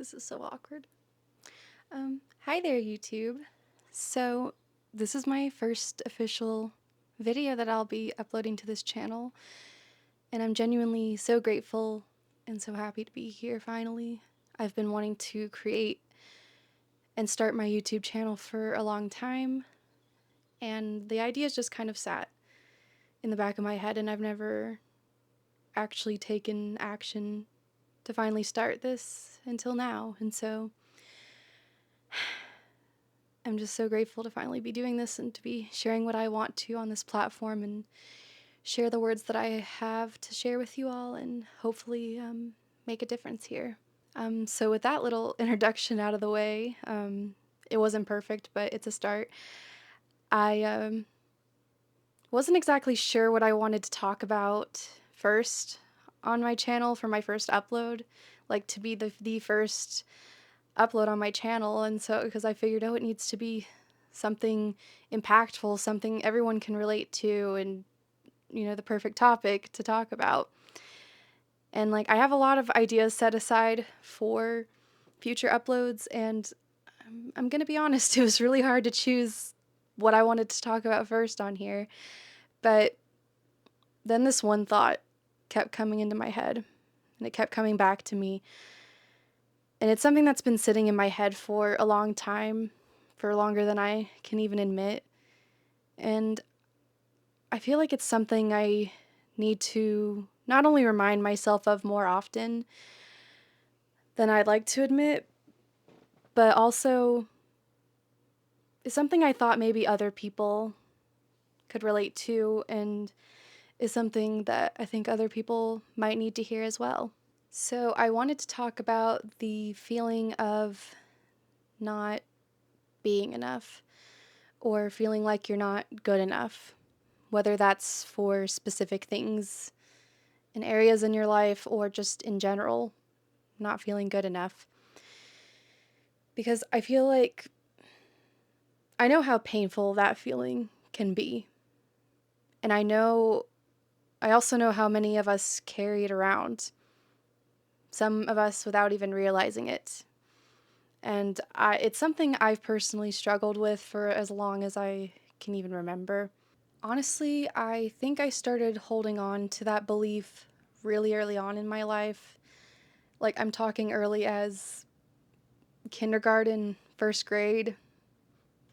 This is so awkward. Hi there, YouTube. So, this is my first official video that I'll be uploading to this channel, and I'm genuinely so grateful and so happy to be here finally. I've been wanting to create and start my YouTube channel for a long time, and the idea's just kind of sat in the back of my head, and I've never actually taken action to finally start this until now, and so I'm just so grateful to finally be doing this and to be sharing what I want to on this platform and share the words that I have to share with you all and hopefully make a difference here. So with that little introduction out of the way, it wasn't perfect, but it's a start. I wasn't exactly sure what I wanted to talk about first on my channel for my first upload, like to be the first upload on my channel, and so because I figured, oh, it needs to be something impactful, something everyone can relate to, and the perfect topic to talk about. And like I have a lot of ideas set aside for future uploads, and I'm gonna be honest, it was really hard to choose what I wanted to talk about first on here. But then this one thought kept coming into my head, and it kept coming back to me. And it's something that's been sitting in my head for a long time, for longer than I can even admit. And I feel like it's something I need to not only remind myself of more often than I'd like to admit, but also is something I thought maybe other people could relate to and is something that I think other people might need to hear as well. So I wanted to talk about the feeling of not being enough or feeling like you're not good enough, whether that's for specific things in areas in your life or just in general, not feeling good enough. Because I feel like I know how painful that feeling can be. And I also know how many of us carry it around, some of us without even realizing it. And it's something I've personally struggled with for as long as I can even remember. Honestly, I think I started holding on to that belief really early on in my life. Like, I'm talking early as kindergarten, first grade,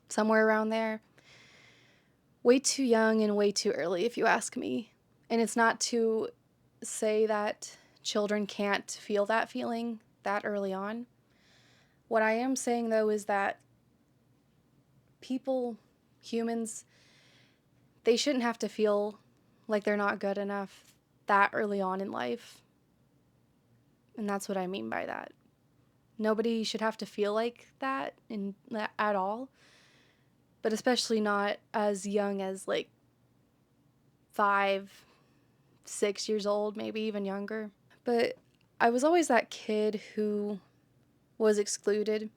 somewhere around there. Way too young and way too early, if you ask me. And it's not to say that children can't feel that feeling that early on. What I am saying, though, is that people, humans, they shouldn't have to feel like they're not good enough that early on in life. And that's what I mean by that. Nobody should have to feel like that at all, but especially not as young as like 5, 6 years old, maybe even younger. But I was always that kid who was excluded,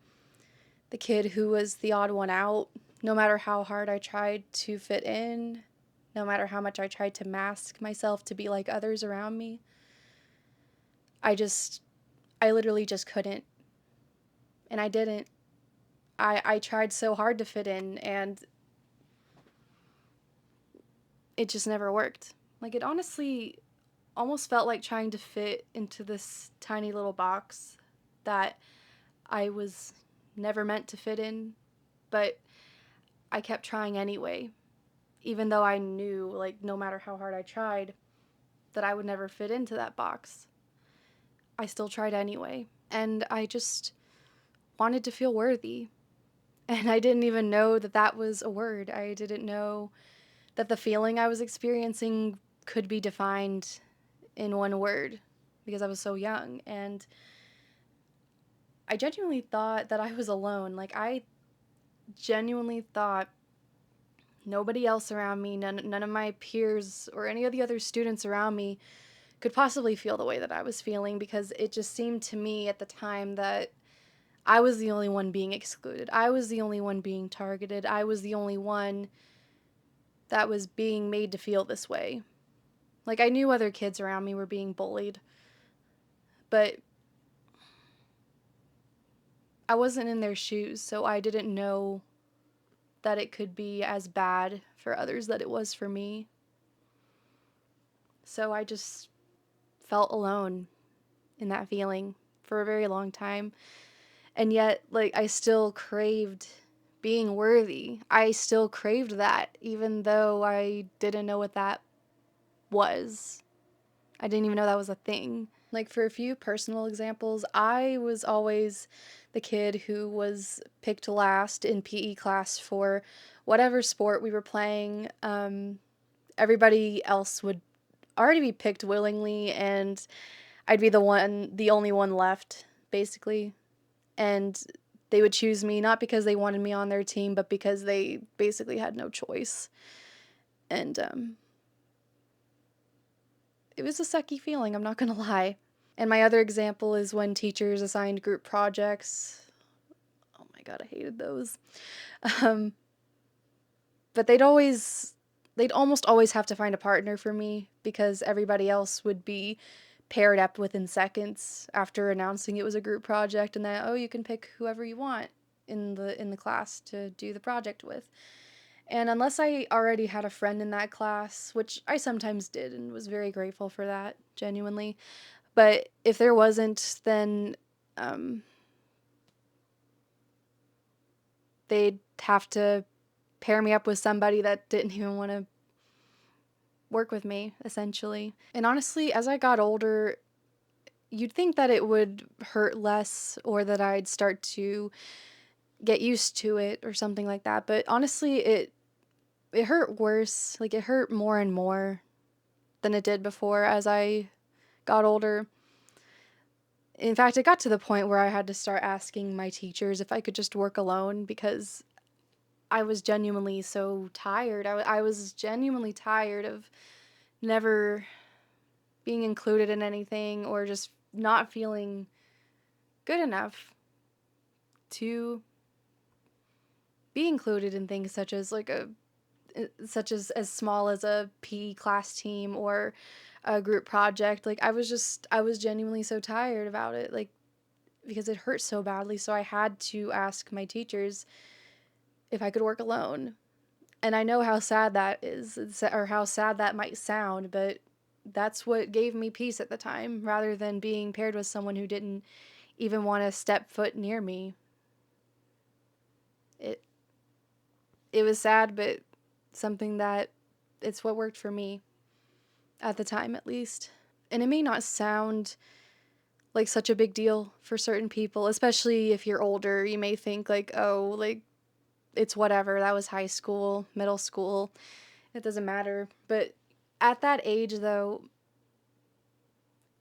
the kid who was the odd one out, no matter how hard I tried to fit in, no matter how much I tried to mask myself to be like others around me. I literally just couldn't. And I didn't. I tried so hard to fit in, and it just never worked. Like, it honestly almost felt like trying to fit into this tiny little box that I was never meant to fit in, but I kept trying anyway, even though I knew, like, no matter how hard I tried, that I would never fit into that box. I still tried anyway, and I just wanted to feel worthy. And I didn't even know that that was a word. I didn't know that the feeling I was experiencing could be defined in one word because I was so young. And I genuinely thought that I was alone. Like, I genuinely thought nobody else around me, none of my peers or any of the other students around me could possibly feel the way that I was feeling, because it just seemed to me at the time that I was the only one being excluded. I was the only one being targeted. I was the only one that was being made to feel this way. Like, I knew other kids around me were being bullied, but I wasn't in their shoes, so I didn't know that it could be as bad for others that it was for me. So I just felt alone in that feeling for a very long time. And yet, like, I still craved being worthy. I still craved that, even though I didn't know what that was. I didn't even know that was a thing. Like, for a few personal examples, I was always the kid who was picked last in PE class for whatever sport we were playing. Everybody else would already be picked willingly, and I'd be the only one left, basically. And they would choose me not because they wanted me on their team, but because they basically had no choice. And it was a sucky feeling, I'm not gonna lie. And my other example is when teachers assigned group projects. Oh my god, I hated those. Um, but they'd almost always have to find a partner for me because everybody else would be paired up within seconds after announcing it was a group project, and that, oh, you can pick whoever you want in the class to do the project with. And unless I already had a friend in that class, which I sometimes did and was very grateful for that, genuinely, but if there wasn't, then um, they'd have to pair me up with somebody that didn't even want to work with me, essentially. And honestly, as I got older, you'd think that it would hurt less or that I'd start to get used to it or something like that. But honestly, it hurt worse. Like, it hurt more and more than it did before as I got older. In fact, it got to the point where I had to start asking my teachers if I could just work alone because I was genuinely so tired. I was genuinely tired of never being included in anything or just not feeling good enough to be included in things such as as small as a PE class team or a group project. Like, I was genuinely so tired about it, like, because it hurt so badly. So I had to ask my teachers if I could work alone. And I know how sad that is, or how sad that might sound, but that's what gave me peace at the time, rather than being paired with someone who didn't even want to step foot near me. It it was sad, but something that it's what worked for me at the time, at least. And it may not sound like such a big deal for certain people, especially if you're older. You may think like, "Oh, like it's whatever. That was high school, middle school. It doesn't matter." But at that age, though,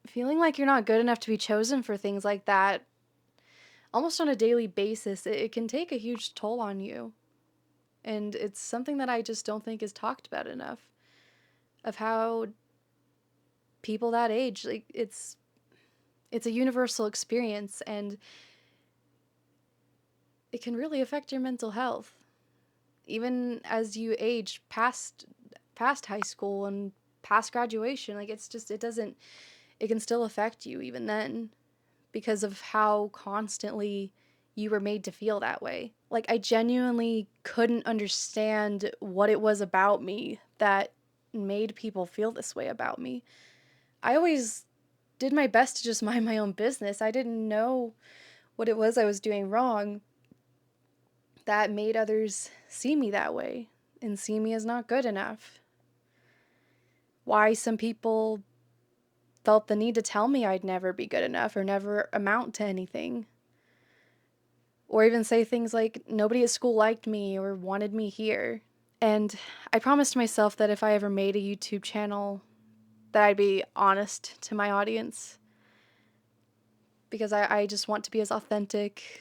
feeling like you're not good enough to be chosen for things like that, almost on a daily basis, it can take a huge toll on you. And it's something that I just don't think is talked about enough, of how people that age, like, it's a universal experience, and it can really affect your mental health even as you age past high school and past graduation. Like, it's just, it can still affect you even then because of how constantly you were made to feel that way. Like, I genuinely couldn't understand what it was about me that made people feel this way about me. I always did my best to just mind my own business. I didn't know what it was I was doing wrong that made others see me that way and see me as not good enough. Why some people felt the need to tell me I'd never be good enough or never amount to anything. Or even say things like, nobody at school liked me or wanted me here. And I promised myself that if I ever made a YouTube channel, that I'd be honest to my audience. Because I just want to be as authentic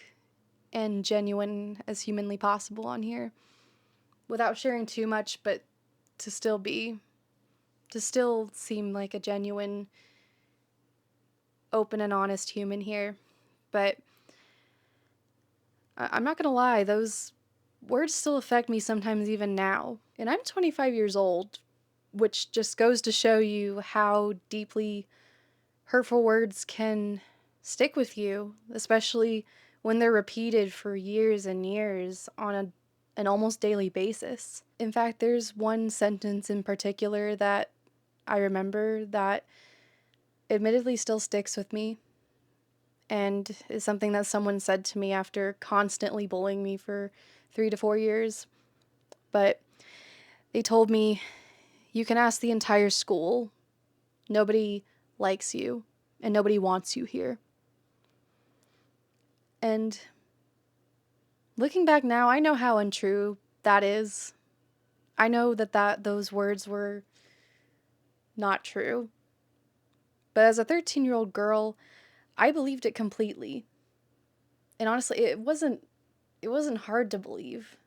and genuine as humanly possible on here. Without sharing too much, but to still be, to still seem like a genuine, open and honest human here. But I'm not gonna lie, those words still affect me sometimes even now. And I'm 25 years old, which just goes to show you how deeply hurtful words can stick with you, especially when they're repeated for years and years on an almost daily basis. In fact, there's one sentence in particular that I remember that admittedly still sticks with me and is something that someone said to me after constantly bullying me for 3 to 4 years. But they told me, you can ask the entire school. Nobody likes you and nobody wants you here. And looking back now, I know how untrue that is. I know that those words were not true. But as a 13-year-old girl, I believed it completely. And honestly, it wasn't hard to believe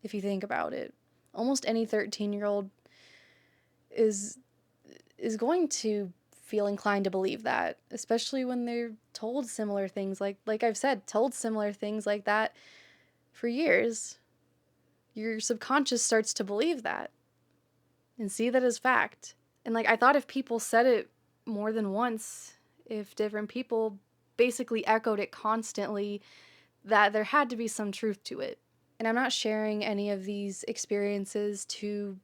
if you think about it. Almost any 13-year-old is going to feel inclined to believe that, especially when they're told similar things like I've said, told similar things like that for years. Your subconscious starts to believe that and see that as fact. And like I thought if people said it more than once, if different people basically echoed it constantly, that there had to be some truth to it. And I'm not sharing any of these experiences to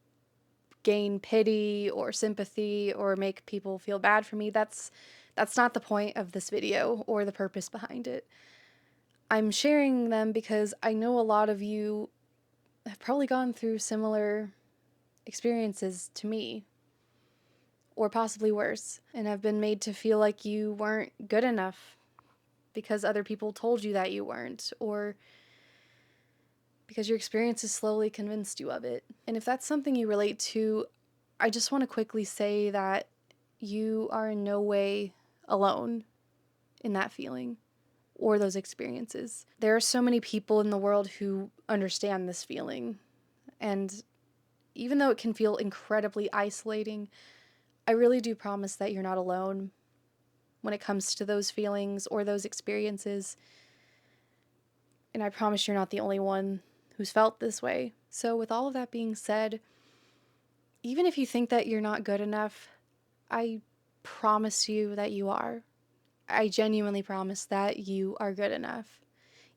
gain pity or sympathy or make people feel bad for me. That's not the point of this video or the purpose behind it. I'm sharing them because I know a lot of you have probably gone through similar experiences to me, or possibly worse, and have been made to feel like you weren't good enough because other people told you that you weren't, or because your experiences slowly convinced you of it. And if that's something you relate to, I just want to quickly say that you are in no way alone in that feeling or those experiences. There are so many people in the world who understand this feeling, and even though it can feel incredibly isolating, I really do promise that you're not alone when it comes to those feelings or those experiences. And I promise you're not the only one who's felt this way. So, with all of that being said, even if you think that you're not good enough, I promise you that you are. I genuinely promise that you are good enough.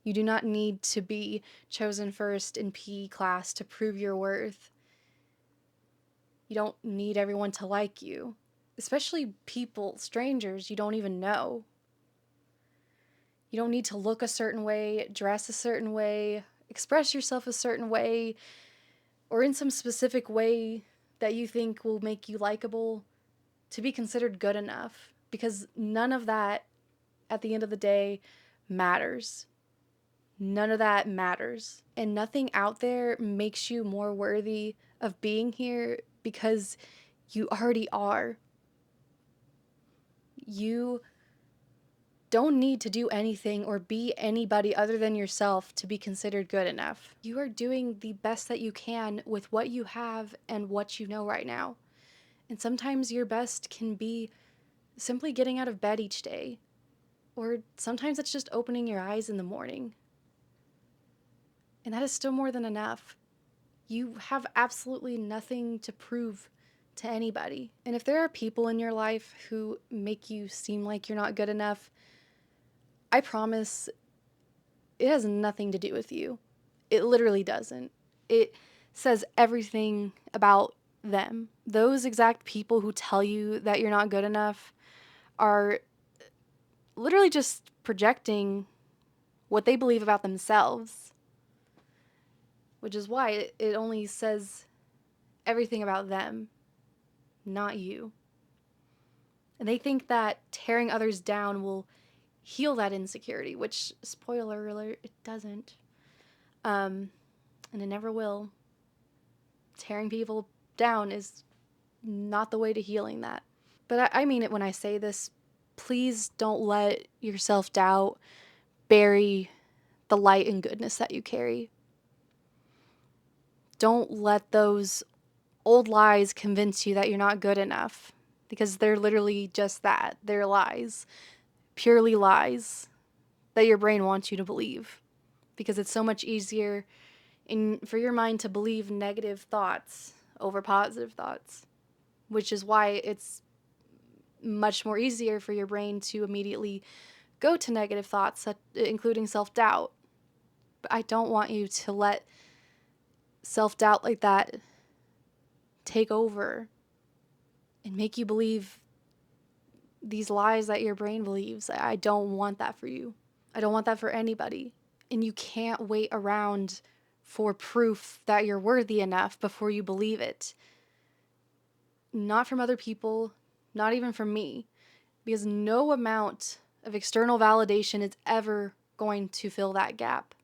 You do not need to be chosen first in PE class to prove your worth. You don't need everyone to like you, especially people, strangers you don't even know. You don't need to look a certain way, dress a certain way, express yourself a certain way, or in some specific way that you think will make you likable to be considered good enough. Because none of that, at the end of the day, matters. None of that matters. And nothing out there makes you more worthy of being here because you already are. You don't need to do anything or be anybody other than yourself to be considered good enough. You are doing the best that you can with what you have and what you know right now. And sometimes your best can be simply getting out of bed each day. Or sometimes it's just opening your eyes in the morning. And that is still more than enough. You have absolutely nothing to prove to anybody. And if there are people in your life who make you seem like you're not good enough, I promise it has nothing to do with you. It literally doesn't. It says everything about them. Those exact people who tell you that you're not good enough are literally just projecting what they believe about themselves, which is why it only says everything about them, not you. And they think that tearing others down will heal that insecurity, which, spoiler alert, it doesn't. And it never will. Tearing people down is not the way to healing that. But I mean it when I say this. Please don't let your self-doubt bury the light and goodness that you carry. Don't let those old lies convince you that you're not good enough, because they're literally just that. They're lies. Purely lies that your brain wants you to believe, because it's so much easier for your mind to believe negative thoughts over positive thoughts, which is why it's much more easier for your brain to immediately go to negative thoughts, including self-doubt. But I don't want you to let self-doubt like that take over and make you believe these lies that your brain believes. I don't want that for you. I don't want that for anybody. And you can't wait around for proof that you're worthy enough before you believe it. Not from other people, not even from me, because no amount of external validation is ever going to fill that gap.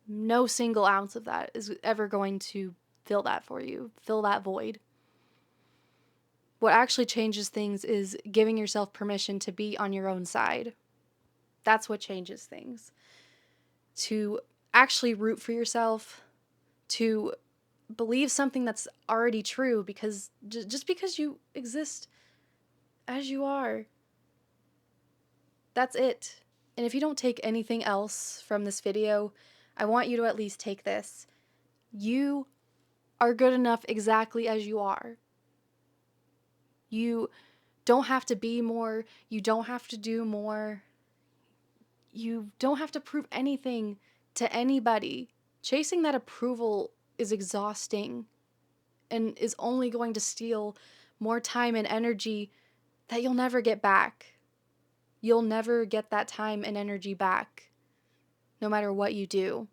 No single ounce of that is ever going to fill that for you, fill that void. What actually changes things is giving yourself permission to be on your own side. That's what changes things. To actually root for yourself, to believe something that's already true, because just because you exist as you are, that's it. And if you don't take anything else from this video, I want you to at least take this. You are good enough exactly as you are. You don't have to be more. You don't have to do more. You don't have to prove anything to anybody. Chasing that approval is exhausting and is only going to steal more time and energy that you'll never get back. You'll never get that time and energy back, no matter what you do.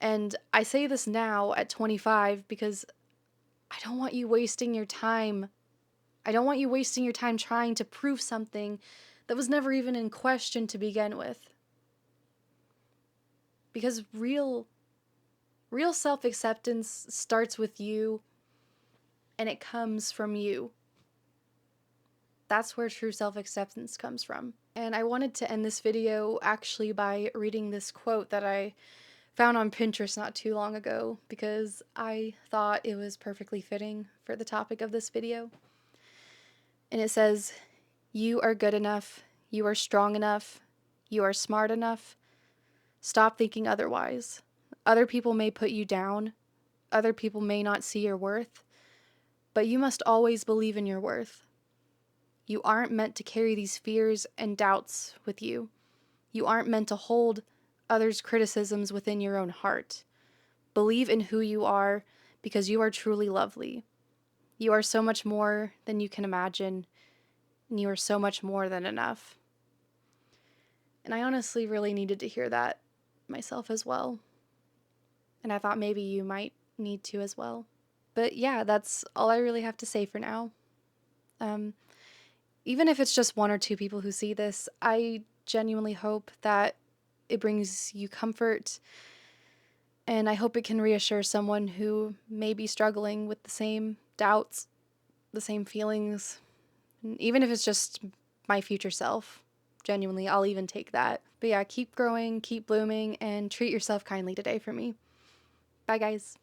And I say this now at 25 because I don't want you wasting your time. I don't want you wasting your time trying to prove something that was never even in question to begin with. Because real self-acceptance starts with you, and it comes from you. That's where true self-acceptance comes from. And I wanted to end this video actually by reading this quote that I found on Pinterest not too long ago, because I thought it was perfectly fitting for the topic of this video. And it says, "You are good enough, you are strong enough, you are smart enough. Stop thinking otherwise. Other people may put you down, other people may not see your worth, but you must always believe in your worth. You aren't meant to carry these fears and doubts with you. You aren't meant to hold others' criticisms within your own heart. Believe in who you are, because you are truly lovely. You are so much more than you can imagine, and you are so much more than enough." And I honestly really needed to hear that myself as well. And I thought maybe you might need to as well. But yeah, that's all I really have to say for now. Even if it's just one or two people who see this, I genuinely hope that it brings you comfort, and I hope it can reassure someone who may be struggling with the same doubts, the same feelings, and even if it's just my future self. Genuinely, I'll even take that. But yeah, keep growing, keep blooming, and treat yourself kindly today for me. Bye, guys.